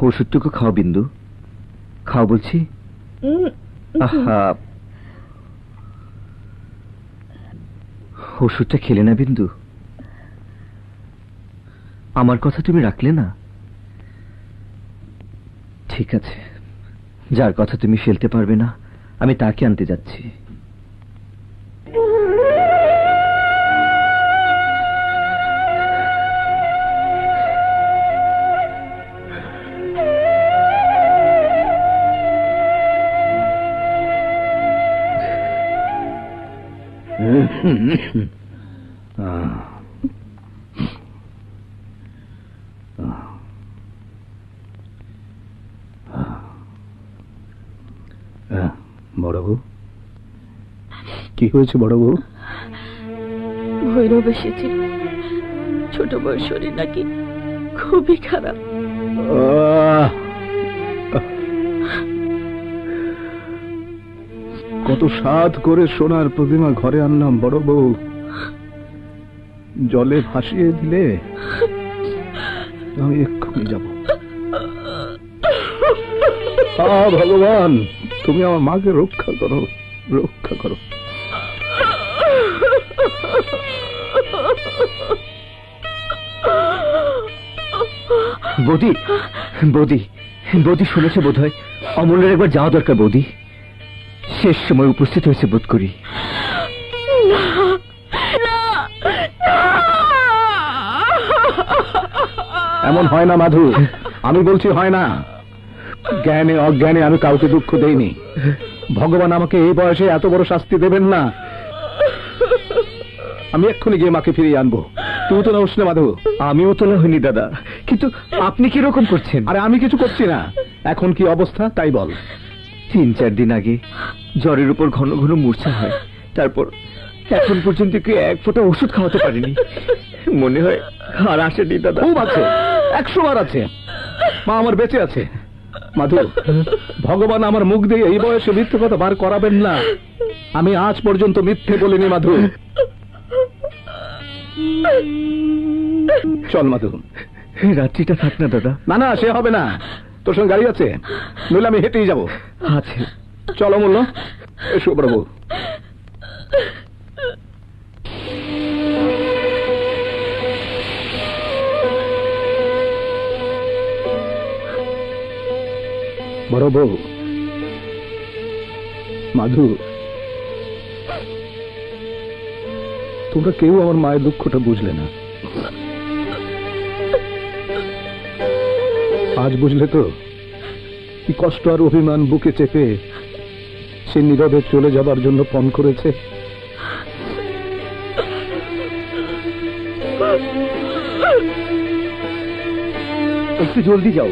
ওষুধটুকু খাও বিন্দু, খাও বলছি। আহা, ওষুধটা খেলে না বিন্দু? আমার কথা তুমি রাখলে না। ঠিক আছে, যার কথা তুমি ফেলতে পারবে না আমি তাকে আনতে যাচ্ছি। বড় বউ, কি হয়েছে বড় বউ? ভৈরব এসেছিল, ছোট বউর শরীর নাকি খুবই খারাপ। কত সাধ করে সোনার প্রতিমা ঘরে আনলাম বড় বউ, জলে ভাসিয়ে দিলে। আমি এক্ষুনি যাব। ভগবান, তুমি আমার মাকে রক্ষা করো, রক্ষা করো। বৌদি, বৌদি, বৌদি শুনেছে বোধ হয় অমলের একবার যাওয়া দরকার। বৌদি শেষ সময় উপস্থিত হয়েছে বোধ করি। এমন হয় না মাধু, আমি বলছি হয় না। জ্ঞানে অজ্ঞানে আমি কাউকে দুঃখ দেইনি। ভগবান আমাকে এই বয়সে এত বড় শাস্তি দেবেন না। আমি এক্ষুনি গিয়ে মাকে ফিরিয়ে আনবো। তুই তো না উঠলে মাধু। আমিও তোলা হইনি দাদা, কিন্তু আপনি কিরকম করছেন? আরে আমি কিছু করছি না। এখন কি অবস্থা তাই বল। 3-4 দিন আগে জ্বরের উপর ঘন ঘন মূর্ছা হয়, তারপর এখন পর্যন্ত কি এক ফোঁটা ওষুধ খাওয়াতে পারিনি। মনে হয় আর আসেনি দাদা। খুব আছে, 100 বার আছে। মা আমার বেঁচে আছে। মাধু, ভগবান আমার মুখ দিয়ে এই বয়সে মিথ্যে কথা বার করাবেন না। আমি আজ পর্যন্ত মিথ্যে বলিনি মাধু। চল মাধু। রাত্রিটা থাক না দাদা। না না, সে হবে না। তোর সঙ্গে গাড়ি আছে? নইলে আমি হেঁটেই যাবো। আছে। চলো অমূল্য, এসো প্রভু। বড় বউ, মাধু, তোমরা কেউ আমার মায়ের দুঃখটা বুঝলে না। আজ বুঝলে তো কি কষ্ট আর অভিমান বুকে চেপে সে নীরবে চলে যাবার জন্য পণ করেছে। একটু জলদি যাও।